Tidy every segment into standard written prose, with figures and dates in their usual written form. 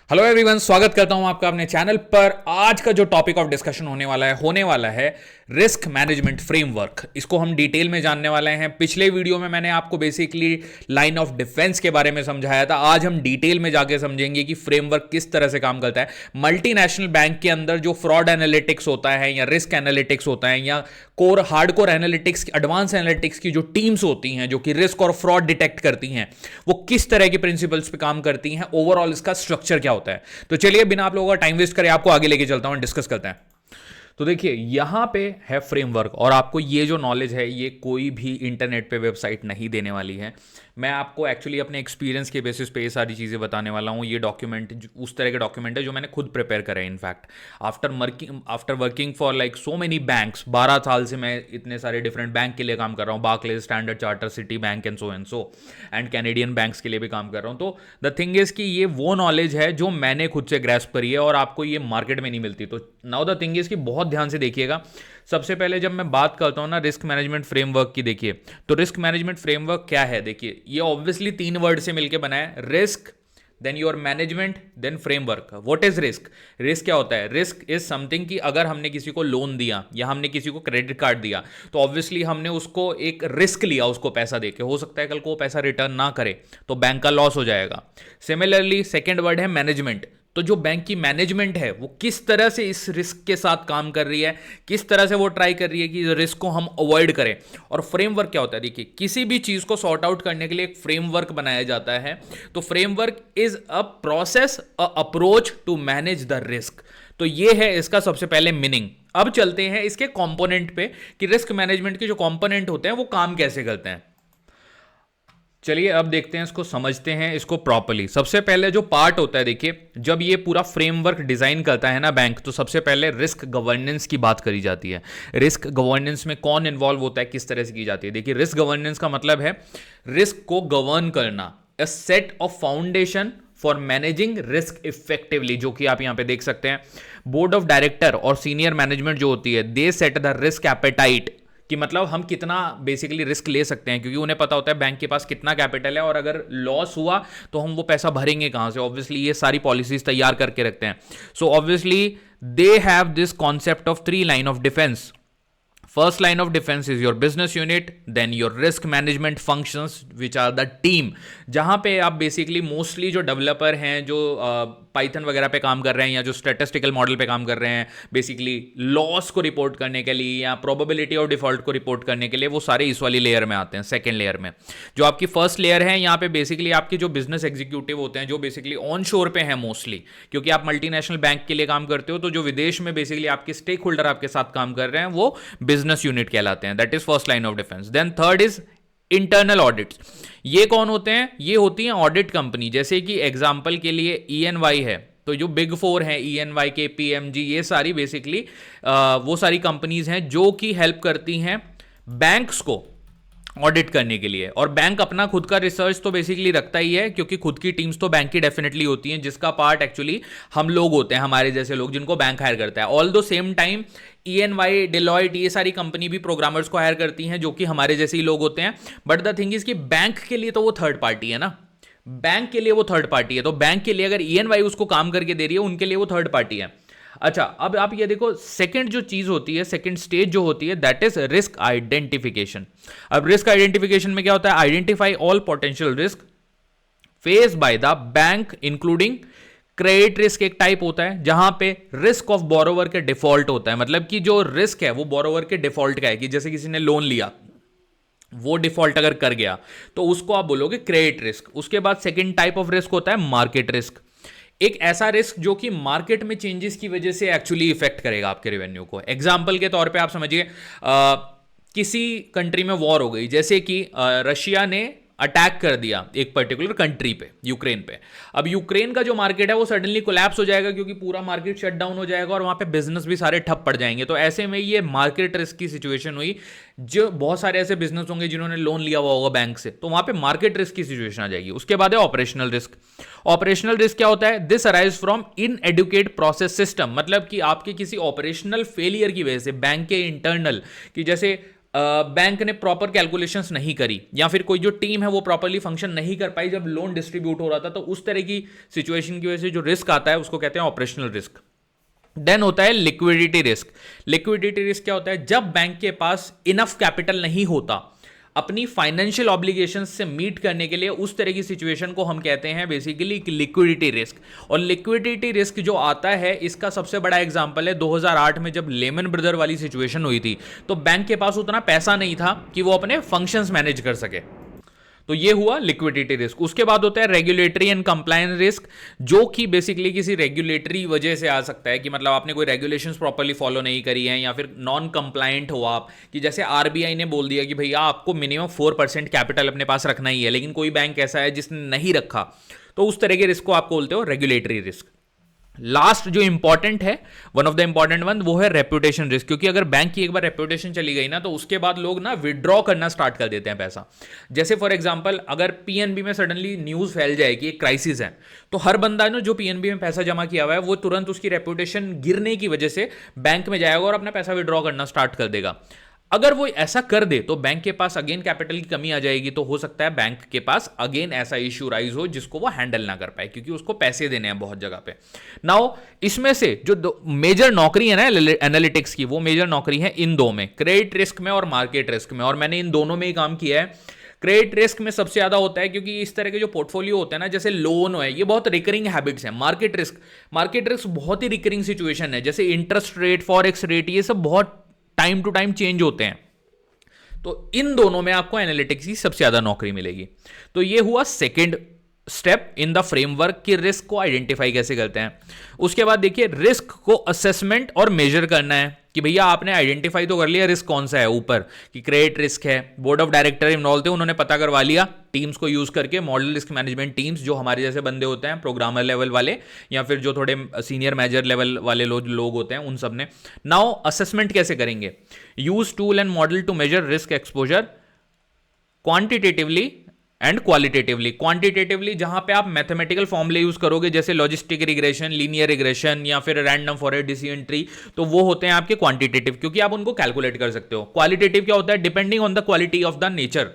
Hello everyone, स्वागत करता हूं आपका अपने चैनल पर। आज का जो टॉपिक ऑफ डिस्कशन होने वाला है रिस्क मैनेजमेंट फ्रेमवर्क। इसको हम डिटेल में जानने वाले हैं। पिछले वीडियो में मैंने आपको बेसिकली लाइन ऑफ डिफेंस के बारे में समझाया था। आज हम डिटेल में जाके समझेंगे कि फ्रेमवर्क किस तरह से काम करता है। मल्टीनेशनल बैंक के अंदर जो फ्रॉड एनालिटिक्स होता है या रिस्क एनालिटिक्स होता है या core hardcore analytics, advance analytics की जो टीम्स होती हैं जो कि रिस्क और फ्रॉड डिटेक्ट करती हैं, वो किस तरह के प्रिंसिपल्स पे काम करती हैं, ओवरऑल इसका स्ट्रक्चर क्या होता है। तो चलिए बिना आप लोगों का टाइम वेस्ट करें आपको आगे लेके चलता हूं, डिस्कस करते हैं। तो देखिए यहां पे है फ्रेमवर्क, और आपको ये जो नॉलेज है ये कोई भी इंटरनेट पे वेबसाइट नहीं देने वाली है। मैं आपको एक्चुअली अपने एक्सपीरियंस के बेसिस पे ये सारी चीज़ें बताने वाला हूँ। ये डॉक्यूमेंट उस तरह के डॉक्यूमेंट है जो मैंने खुद प्रिपेयर करा है। In fact after working for like so many banks, 12 साल से मैं इतने सारे डिफरेंट बैंक के लिए काम कर रहा हूँ। Barclays, standard charter, city bank and so and Canadian banks के लिए भी काम कर रहा हूँ। तो द थिंग इज कि ये वो नॉलेज है जो मैंने खुद से ग्रैस्प करी है और आपको ये मार्केट में नहीं मिलती। तो नाउ द थिंग इज कि बहुत ध्यान से देखिएगा। सबसे पहले जब मैं बात करता हूं ना रिस्क मैनेजमेंट फ्रेमवर्क की, देखिए तो रिस्क मैनेजमेंट फ्रेमवर्क क्या है। देखिए ये ऑब्वियसली 3 वर्ड से मिलकर बना है, risk, then your management, then framework. What is risk? Risk क्या होता है? रिस्क इज समथिंग कि अगर हमने किसी को लोन दिया या हमने किसी को क्रेडिट कार्ड दिया तो ऑब्वियसली हमने उसको एक रिस्क लिया, उसको पैसा देके। हो सकता है कल को वो पैसा रिटर्न ना करे तो बैंक का लॉस हो जाएगा। सिमिलरली सेकेंड वर्ड है मैनेजमेंट। तो जो बैंक की मैनेजमेंट है वो किस तरह से इस रिस्क के साथ काम कर रही है, किस तरह से वो ट्राई कर रही है कि रिस्क को हम अवॉइड करें। और फ्रेमवर्क क्या होता है? देखिए किसी भी चीज को सॉर्ट आउट करने के लिए एक फ्रेमवर्क बनाया जाता है। तो framework is a process, a approach to manage the risk. तो ये है इसका सबसे पहले मीनिंग। अब चलते हैं इसके कंपोनेंट पे कि रिस्क मैनेजमेंट के जो कंपोनेंट होते हैं वो काम कैसे करते हैं। चलिए अब देखते हैं, इसको समझते हैं इसको प्रॉपर्ली। सबसे पहले जो पार्ट होता है, देखिए जब ये पूरा फ्रेमवर्क डिजाइन करता है ना बैंक, तो सबसे पहले रिस्क गवर्नेंस की बात करी जाती है। रिस्क गवर्नेंस में कौन इन्वॉल्व होता है, किस तरह से की जाती है। देखिए रिस्क गवर्नेंस का मतलब है रिस्क को गवर्न करना, a set of foundation for managing risk effectively, जो कि आप यहां पे देख सकते हैं। बोर्ड ऑफ डायरेक्टर और सीनियर मैनेजमेंट जो होती है, दे सेट द रिस्क एपेटाइट, कि मतलब हम कितना बेसिकली रिस्क ले सकते हैं, क्योंकि उन्हें पता होता है बैंक के पास कितना कैपिटल है और अगर लॉस हुआ तो हम वो पैसा भरेंगे कहां से। ऑब्वियसली ये सारी पॉलिसीज तैयार करके रखते हैं। So obviously they have this concept of 3 line of defence. First line of defense is your business unit, then your risk management functions which are the team, जहां पे आप बेसिकली मोस्टली जो डेवलपर हैं, जो पाइथन वगैरह पे काम कर रहे हैं या जो स्टैटिस्टिकल मॉडल पे काम कर रहे हैं, बेसिकली लॉस को रिपोर्ट करने के लिए या प्रोबेबिलिटी ऑफ डिफॉल्ट को रिपोर्ट करने के लिए, वो सारे इस वाली लेयर में आते हैं। सेकेंड लेयर में जो आपकी फर्स्ट लेयर है, यहाँ पे बेसिकली आपके जो बिजनेस एग्जीक्यूटिव होते हैं जो बेसिकली ऑन शोर पे हैं मोस्टली, क्योंकि आप मल्टीनेशनल बैंक के लिए काम करते हो, तो जो विदेश में बेसिकली आपके स्टेक होल्डर आपके साथ काम कर रहे हैं वो बिजनेस यूनिट कहलाते हैं। That is first line of defence. Then third is internal audits. ये कौन होते हैं? ये होती हैं ऑडिट कंपनी। जैसे कि एग्जांपल के लिए EY है, तो जो बिग 4 है EY, KPMG, ये सारी बेसिकली वो सारी कंपनीज हैं जो कि हेल्प करती हैं बैंक्स को ऑडिट करने के लिए। और बैंक अपना खुद का रिसर्च तो बेसिकली रखता ही है, क्योंकि खुद की टीम्स तो बैंक की डेफिनेटली होती हैं, जिसका पार्ट एक्चुअली हम लोग होते हैं, हमारे जैसे लोग जिनको बैंक हायर करता है। ऑल दो सेम टाइम EY, डिलॉयट, ये सारी कंपनी भी प्रोग्रामर्स को हायर करती हैं जो कि हमारे जैसे ही लोग होते हैं। बट द थिंग इज कि बैंक के लिए तो वो थर्ड पार्टी है ना, बैंक के लिए वो थर्ड पार्टी है। तो बैंक के लिए अगर EY उसको काम करके दे रही है, उनके लिए वो थर्ड पार्टी है। अच्छा, अब आप ये देखो, सेकंड जो चीज होती है, सेकंड स्टेज जो होती है, दैट इज रिस्क आइडेंटिफिकेशन। अब रिस्क आइडेंटिफिकेशन में क्या होता है? Identify all potential risk face by the bank including credit risk. एक टाइप होता है जहां पे रिस्क ऑफ बोरोवर के डिफॉल्ट होता है, मतलब कि जो रिस्क है वो बोरोवर के डिफॉल्ट का है, कि जैसे किसी ने लोन लिया, वो डिफॉल्ट अगर कर गया तो उसको आप बोलोगे क्रेडिट रिस्क। उसके बाद सेकंड टाइप ऑफ रिस्क होता है मार्केट रिस्क। एक ऐसा रिस्क जो कि मार्केट में चेंजेस की वजह से एक्चुअली इफेक्ट करेगा आपके रेवेन्यू को। एग्जांपल के तौर पे आप समझिए किसी कंट्री में वॉर हो गई, जैसे कि रशिया ने अटैक कर दिया एक पर्टिकुलर कंट्री पे, यूक्रेन पे। अब यूक्रेन का जो मार्केट है वो सडनली कोलैप्स हो जाएगा, क्योंकि पूरा मार्केट शट डाउन हो जाएगा और वहां पे बिजनेस भी सारे ठप पड़ जाएंगे। तो ऐसे में ये मार्केट रिस्क की सिचुएशन हुई। जो बहुत सारे ऐसे बिजनेस होंगे जिन्होंने लोन लिया हुआ होगा बैंक से, तो वहां पे मार्केट रिस्क की सिचुएशन आ जाएगी। उसके बाद है ऑपरेशनल रिस्क। ऑपरेशनल रिस्क क्या होता है? This arise from inadequate process system, मतलब कि आपके किसी ऑपरेशनल फेलियर की वजह से बैंक के इंटरनल, कि जैसे बैंक ने प्रॉपर कैलकुलेशंस नहीं करी, या फिर कोई जो टीम है वो प्रॉपरली फंक्शन नहीं कर पाई जब लोन डिस्ट्रीब्यूट हो रहा था, तो उस तरह की सिचुएशन की वजह से जो रिस्क आता है उसको कहते हैं ऑपरेशनल रिस्क। देन होता है लिक्विडिटी रिस्क। लिक्विडिटी रिस्क क्या होता है? जब बैंक के पास इनफ कैपिटल नहीं होता अपनी फाइनेंशियल ऑब्लिगेशंस से मीट करने के लिए, उस तरह की सिचुएशन को हम कहते हैं बेसिकली लिक्विडिटी रिस्क। और लिक्विडिटी रिस्क जो आता है, इसका सबसे बड़ा एग्जांपल है 2008 में जब लेमन ब्रदर वाली सिचुएशन हुई थी, तो बैंक के पास उतना पैसा नहीं था कि वो अपने फंक्शंस मैनेज कर सके। तो ये हुआ लिक्विडिटी रिस्क। उसके बाद होता है रेगुलेटरी एंड कंप्लायंस रिस्क, जो कि बेसिकली किसी रेगुलेटरी वजह से आ सकता है कि मतलब आपने कोई रेगुलेशंस प्रॉपर्ली फॉलो नहीं करी हैं, या फिर नॉन कंप्लायंट हो आप, कि जैसे आरबीआई ने बोल दिया कि भैया आपको मिनिमम 4% कैपिटल अपने पास रखना ही है, लेकिन कोई बैंक ऐसा है जिसने नहीं रखा, तो उस तरह के रिस्क को आपको बोलते हो रेगुलेटरी रिस्क। लास्ट जो इंपॉर्टेंट है, one of the important one, वो है रेपुटेशन रिस्क। क्योंकि अगर बैंक की एक बार रेपुटेशन चली गई ना, तो उसके बाद लोग ना विड्रॉ करना स्टार्ट कर देते हैं पैसा। जैसे फॉर एग्जांपल अगर पीएनबी में सडनली न्यूज फैल जाए कि एक क्राइसिस है, तो हर बंदा ना जो पीएनबी में पैसा जमा किया हुआ है वो तुरंत उसकी रेपुटेशन गिरने की वजह से बैंक में जाएगा और अपना पैसा विड्रॉ करना स्टार्ट कर देगा। अगर वो ऐसा कर दे तो बैंक के पास अगेन कैपिटल की कमी आ जाएगी, तो हो सकता है बैंक के पास अगेन ऐसा इश्यू राइज हो जिसको वो हैंडल ना कर पाए, क्योंकि उसको पैसे देने हैं बहुत जगह पे। नाउ इसमें से जो मेजर नौकरी है ना एनालिटिक्स की, वो मेजर नौकरी है इन दो में, क्रेडिट रिस्क में और मार्केट रिस्क में। और मैंने इन दोनों में ही काम किया है। क्रेडिट रिस्क में सबसे ज्यादा होता है क्योंकि इस तरह के जो पोर्टफोलियो होते हैं ना, जैसे लोन है, ये बहुत रिकरिंग हैबिट्स हैं। मार्केट रिस्क बहुत ही रिकरिंग सिचुएशन है, जैसे इंटरेस्ट रेट, फॉरेक्स रेट, ये सब बहुत टाइम टू टाइम चेंज होते हैं। तो इन दोनों में आपको एनालिटिक्स की सबसे ज्यादा नौकरी मिलेगी। तो ये हुआ second step in the framework कि रिस्क को आइडेंटिफाई कैसे करते हैं। उसके बाद देखिए रिस्क को असेसमेंट और मेजर करना है कि भैया आपने आइडेंटिफाई तो कर लिया रिस्क कौन सा है ऊपर, कि क्रेडिट रिस्क है, बोर्ड ऑफ डायरेक्टर इन्वॉल्व थे, उन्होंने पता करवा लिया टीम्स को यूज करके, मॉडल रिस्क मैनेजमेंट टीम्स, जो हमारे जैसे बंदे होते हैं प्रोग्रामर लेवल वाले, या फिर जो थोड़े सीनियर मैनेजर लेवल वाले लोग होते हैं, उन सब ने। नाउ असेसमेंट कैसे करेंगे? Use tool and model to measure risk exposure quantitatively and qualitatively. Quantitatively जहां पे आप मैथमेटिकल फॉर्मूले यूज करोगे, जैसे लॉजिस्टिक रिग्रेशन, लीनियर रिग्रेशन, या फिर रैंडम फॉरवर्ड डिसीजन ट्री, तो वो होते हैं आपके क्वांटिटेटिव, क्योंकि आप उनको कैलकुलेट कर सकते हो। क्वालिटेटिव क्या होता है? Depending on the quality of the nature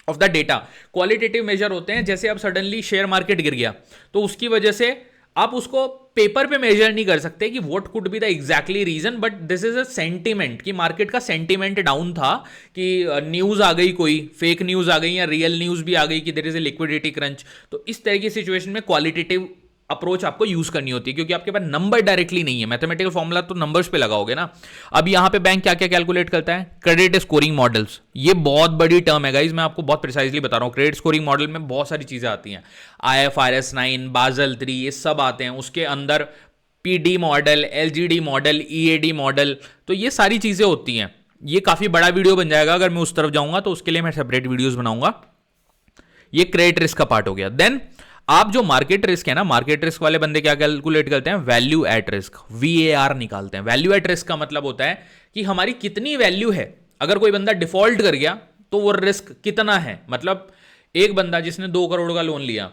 of the data. Qualitative measure होते हैं, जैसे अब सडनली शेयर मार्केट गिर गया, तो उसकी वजह से आप उसको पेपर पे मेजर नहीं कर सकते कि what could be the exactly reason, but this is a sentiment, कि मार्केट का सेंटीमेंट डाउन था, कि न्यूज आ गई, कोई फेक न्यूज आ गई या रियल न्यूज भी आ गई कि there is a liquidity crunch. तो इस तरह की सिचुएशन में क्वालिटेटिव अप्रोच आपको यूज करनी होती है, क्योंकि आपके पास नंबर डायरेक्टली नहीं है। मैथमेटिकल फॉर्मूला तो नंबर्स पे लगाओगे ना। अब यहां पे बैंक क्या क्या कैलकुलेट करता है? क्रेडिट स्कोरिंग मॉडल्स, ये बहुत बड़ी टर्म है गाइज, मैं आपको बहुत प्रिसाइजली बता रहा हूं। क्रेडिट स्कोरिंग मॉडल में बहुत सारी चीजें आती हैं, IFRS 9, बाजल 3, ये सब आते हैं। उसके अंदर PD model, LGD model, EAD model, तो ये सारी चीजें होती हैं। ये काफी बड़ा वीडियो बन जाएगा अगर मैं उस तरफ जाऊंगा, तो उसके लिए मैं सेपरेट वीडियोस बनाऊंगा। ये क्रेडिट रिस्क का पार्ट हो गया। देन आप जो मार्केट रिस्क है ना, मार्केट रिस्क वाले बंदे क्या कैलकुलेट करते हैं? वैल्यू एट रिस्क, VAR निकालते हैं। वैल्यू एट रिस्क का मतलब होता है कि हमारी कितनी वैल्यू है। अगर कोई बंदा डिफॉल्ट कर गया तो वो रिस्क कितना है। मतलब एक बंदा जिसने 2 करोड़ का लोन लिया,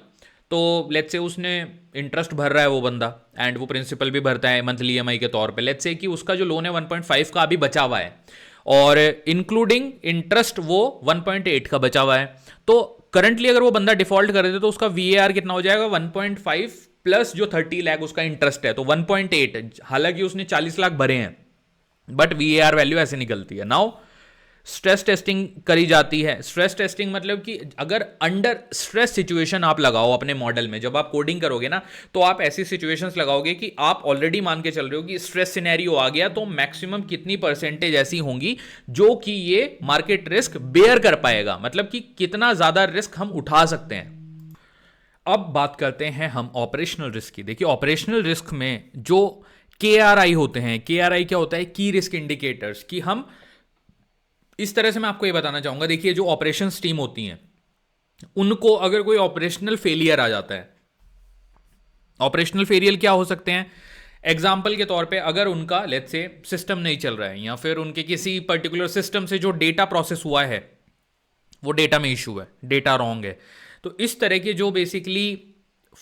तो लेट्स से उसने इंटरेस्ट भर रहा है वो बंदा, एंड वो प्रिंसिपल भी भरता है मंथली EMI के तौर पे। लेट्स से कि उसका जो लोन है 1.5 का अभी बचा हुआ है, और इंक्लूडिंग इंटरेस्ट वो 1.8 का बचा हुआ है। तो करंटली अगर वो बंदा डिफॉल्ट कर दे तो उसका VAR कितना हो जाएगा? 1.5 प्लस जो 30 लाख उसका इंटरेस्ट है, तो 1.8। हालांकि उसने 40 लाख भरे हैं, बट VAR वैल्यू ऐसे निकलती है। नाउ स्ट्रेस टेस्टिंग करी जाती है। स्ट्रेस टेस्टिंग मतलब कि अगर अंडर स्ट्रेस सिचुएशन आप लगाओ अपने मॉडल में, जब आप कोडिंग करोगे ना, तो आप ऐसी सिचुएशंस लगाओगे कि आप ऑलरेडी मान के चल रहे हो कि स्ट्रेस सिनेरियो आ गया, तो मैक्सिमम कितनी परसेंटेज ऐसी होंगी जो कि ये मार्केट रिस्क बेयर कर पाएगा, मतलब कि कितना ज्यादा रिस्क हम उठा सकते हैं। अब बात करते हैं हम ऑपरेशनल रिस्क की। देखिए ऑपरेशनल रिस्क में जो KRI होते हैं, KRI क्या होता है? की रिस्क इंडिकेटर्स, कि हम इस तरह से मैं आपको ये बताना चाहूंगा। देखिए जो ऑपरेशंस टीम होती हैं, उनको अगर कोई ऑपरेशनल फेलियर आ जाता है, ऑपरेशनल फेलियर क्या हो सकते हैं? एग्जाम्पल के तौर पे अगर उनका लेट्स से सिस्टम नहीं चल रहा है, या फिर उनके किसी पर्टिकुलर सिस्टम से जो डेटा प्रोसेस हुआ है वो डेटा में इशू है, डेटा रॉन्ग है, तो इस तरह के जो बेसिकली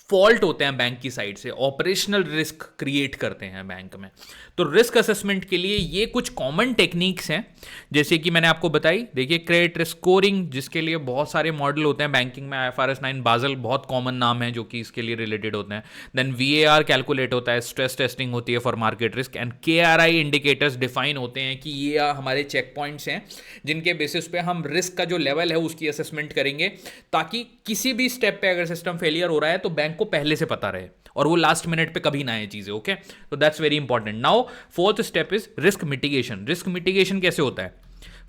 फॉल्ट होते हैं बैंक की साइड से, ऑपरेशनल रिस्क क्रिएट करते हैं बैंक में। तो रिस्क असेसमेंट के लिए ये कुछ कॉमन टेक्निक्स हैं, जैसे कि मैंने आपको बताई। देखिए, क्रेडिट रिस्क स्कोरिंग, जिसके लिए बहुत सारे मॉडल होते हैं बैंकिंग में, IFRS 9, बाजल बहुत कॉमन नाम है जो कि इसके लिए रिलेटेड होते हैं। देन VAR कैलकुलेट होता है, स्ट्रेस टेस्टिंग होती है for market risk, and KRI indicators define होते हैं कि ये हमारे चेक पॉइंट्स हैं जिनके बेसिस पे हम रिस्क का जो लेवल है उसकी असेसमेंट करेंगे, ताकि किसी भी स्टेप पे अगर सिस्टम फेलियर हो रहा है तो बैंक को पहले से पता रहे और वो लास्ट मिनट पे कभी ना आए चीजें। ओके, तो that's very important. Now fourth step is risk mitigation. Risk mitigation कैसे होता है?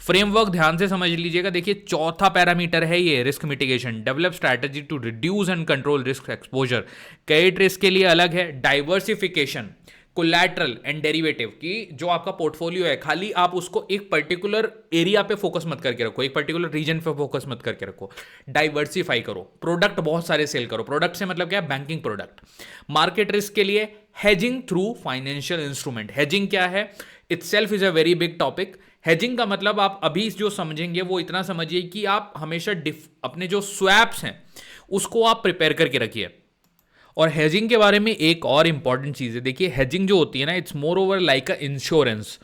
फ्रेमवर्क ध्यान से समझ लीजिएगा। देखिए, चौथा पैरामीटर है ये risk mitigation. Develop strategy to reduce and control risk exposure. Credit risk के लिए अलग है। डाइवर्सिफिकेशन, कोलैटरल एंड डेरिवेटिव, की जो आपका पोर्टफोलियो है खाली आप उसको एक पर्टिकुलर एरिया पे फोकस मत करके रखो, एक पर्टिकुलर रीजन पे फोकस मत करके रखो। डाइवर्सिफाई करो, प्रोडक्ट बहुत सारे सेल करो। प्रोडक्ट से मतलब क्या है? Banking product. मार्केट रिस्क के लिए hedging through financial instrument. Hedging क्या है? Itself is a very big topic. Hedging का मतलब आप अभी जो समझेंगे वो इतना समझिए कि आप हमेशा अपने जो स्वैप्स हैं उसको आप प्रिपेयर करके रखिए। और हेजिंग के बारे में एक और इंपॉर्टेंट चीज़ है। देखिए, हेजिंग जो होती है ना, it's more over like a insurance.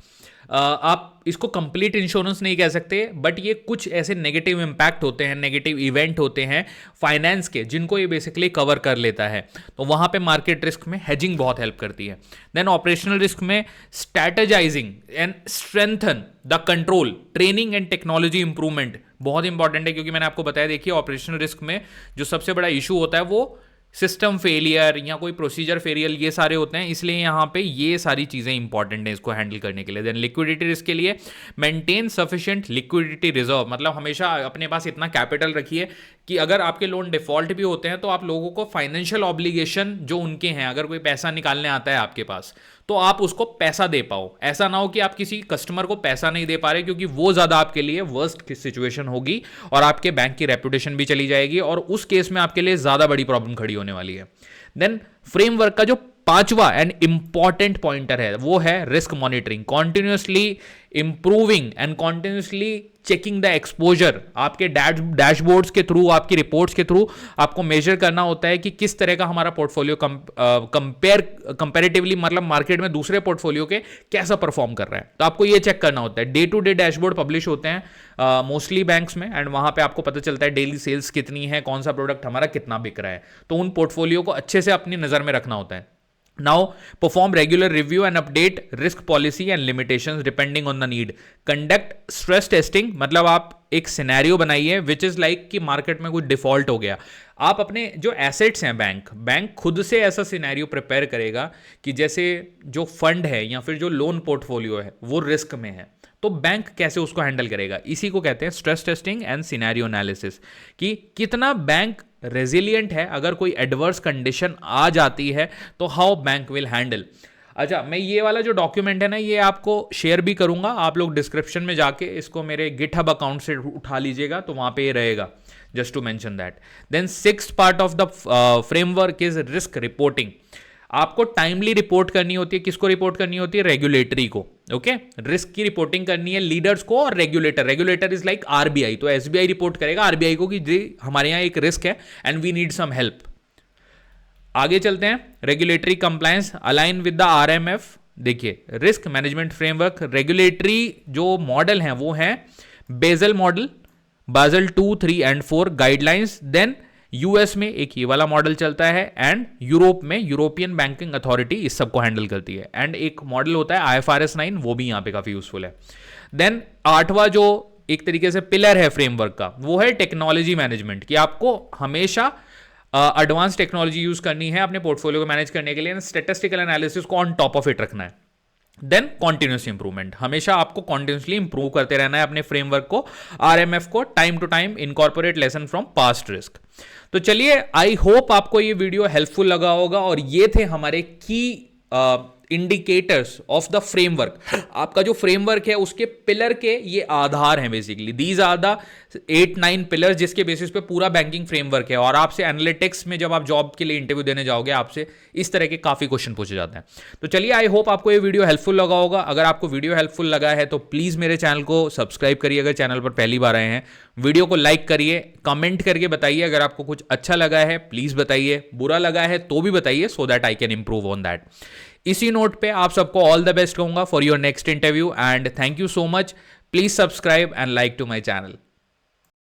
आप इसको कंप्लीट इंश्योरेंस नहीं कह सकते, बट ये कुछ ऐसे नेगेटिव इंपैक्ट होते हैं, नेगेटिव इवेंट होते हैं फाइनेंस के, जिनको ये बेसिकली कवर कर लेता है। तो वहाँ पे मार्केट रिस्क में हेजिंग बहुत हेल्प करती है। देन ऑपरेशनल रिस्क में strategising and strengthen the control, training and technology improvement बहुत इंपॉर्टेंट है, क्योंकि मैंने आपको बताया, देखिए ऑपरेशनल रिस्क में जो सबसे बड़ा इशू होता है वो सिस्टम फेलियर या कोई प्रोसीजर फेलियर, ये सारे होते हैं। इसलिए यहाँ पे ये सारी चीज़ें इंपॉर्टेंट हैं इसको हैंडल करने के लिए। देन लिक्विडिटी रिस्क के लिए मेंटेन सफिशिएंट लिक्विडिटी रिजर्व, मतलब हमेशा अपने पास इतना कैपिटल रखिए कि अगर आपके लोन डिफॉल्ट भी होते हैं तो आप लोगों को फाइनेंशियल ऑब्लिगेशन जो उनके हैं, अगर कोई पैसा निकालने आता है आपके पास तो आप उसको पैसा दे पाओ। ऐसा ना हो कि आप किसी कस्टमर को पैसा नहीं दे पा रहे, क्योंकि वो ज़्यादा आपके लिए वर्स्ट सिचुएशन होगी और आपके बैंक की रेपुटेशन भी चली जाएगी, और उस केस में आपके लिए ज़्यादा बड़ी प्रॉब्लम खड़ी होने वाली है। देन फ्रेमवर्क का जो पांचवा एंड इंपॉर्टेंट पॉइंटर है वो है risk monitoring. Continuously improving and continuously checking the exposure. आपके डैशबोर्ड्स के थ्रू, आपकी रिपोर्ट्स के थ्रू आपको मेजर करना होता है कि किस तरह का हमारा पोर्टफोलियो कंपेरेटिवली, मतलब मार्केट में दूसरे पोर्टफोलियो के कैसा परफॉर्म कर रहा है। तो आपको ये चेक करना होता है। Day to day dashboard publish होते हैं मोस्टली बैंक्स में, एंड वहां पे आपको पता चलता है डेली सेल्स कितनी है, कौन सा प्रोडक्ट हमारा कितना बिक रहा है। तो उन पोर्टफोलियो को अच्छे से अपनी नजर में रखना होता है। Now, perform regular review and update risk policy and limitations depending on the need. Conduct stress testing, मतलब आप एक सिनेरियो बनाइए विच इज लाइक कि मार्केट में कोई डिफॉल्ट हो गया। आप अपने जो एसेट्स हैं, बैंक खुद से ऐसा सिनेरियो प्रिपेयर करेगा कि जैसे जो फंड है या फिर जो लोन पोर्टफोलियो है वो रिस्क में है, तो बैंक कैसे उसको हैंडल करेगा। इसी को कहते हैं stress testing and scenario analysis, कि कितना बैंक रेजिलियंट है अगर कोई एडवर्स कंडीशन आ जाती है तो हाउ बैंक विल हैंडल। अच्छा, मैं ये वाला जो डॉक्यूमेंट है ना, ये आपको शेयर भी करूंगा, आप लोग डिस्क्रिप्शन में जाके इसको मेरे गिटहब अकाउंट से उठा लीजिएगा, तो वहां पे ये रहेगा, just to mention that. Then sixth part of the framework is risk reporting. आपको टाइमली रिपोर्ट करनी होती है। किसको रिपोर्ट करनी होती है? रेगुलेटरी को। ओके, रिस्क की रिपोर्टिंग करनी है लीडर्स को और रेगुलेटर इज लाइक आरबीआई। तो एसबीआई रिपोर्ट करेगा आरबीआई को कि जी हमारे यहाँ एक रिस्क है and we need some help. आगे चलते हैं, regulatory compliance align with the RMF. देखिए, रिस्क मैनेजमेंट फ्रेमवर्क, रेगुलेटरी जो मॉडल हैं वो हैं बेजल मॉडल, बाजल 2, 3 एंड 4 गाइडलाइंस। देन यूएस में एक ये वाला मॉडल चलता है, एंड यूरोप में यूरोपियन बैंकिंग अथॉरिटी इस सब को हैंडल करती है। एंड एक मॉडल होता है IFRS 9, वो भी यहाँ पे काफी यूजफुल है। देन आठवां जो एक तरीके से पिलर है फ्रेमवर्क का, वो है टेक्नोलॉजी मैनेजमेंट, कि आपको हमेशा एडवांस टेक्नोलॉजी यूज करनी है अपने पोर्टफोलियो को मैनेज करने के लिए। स्टैटिस्टिकल एनालिसिस को ऑन टॉप ऑफ इट रखना है। देन कॉन्टिन्यूस इंप्रूवमेंट, हमेशा आपको कॉन्टिन्यूसली इंप्रूव करते रहना है अपने फ्रेमवर्क को, आरएमएफ को, time to time incorporate lesson from past risk. तो चलिए, आई होप आपको ये वीडियो हेल्पफुल लगा होगा, और ये थे हमारे की इंडिकेटर्स ऑफ द फ्रेमवर्क, आपका जो फ्रेमवर्क है उसके पिलर के ये आधार हैं basically. These are the 8-9 pillar जिसके बेसिस पे पूरा बैंकिंग फ्रेमवर्क है। और आपसे एनालिटिक्स में जब आप जॉब के लिए इंटरव्यू देने जाओगे आपसे इस तरह के काफी क्वेश्चन पूछे जाते हैं। तो चलिए, आई होप आपको ये वीडियो हेल्पफुल लगा होगा। अगर आपको वीडियो हेल्पफुल लगा है तो प्लीज मेरे चैनल को सब्सक्राइब करिए अगर चैनल पर पहली बार आए हैं। वीडियो को लाइक करिए, कमेंट करके बताइए अगर आपको कुछ अच्छा लगा है प्लीज बताइए, बुरा लगा है तो भी बताइए, so that I can improve on that. इसी नोट पे आप सबको ऑल द बेस्ट कहूंगा for your next interview and thank you so much. Please subscribe and like to my channel.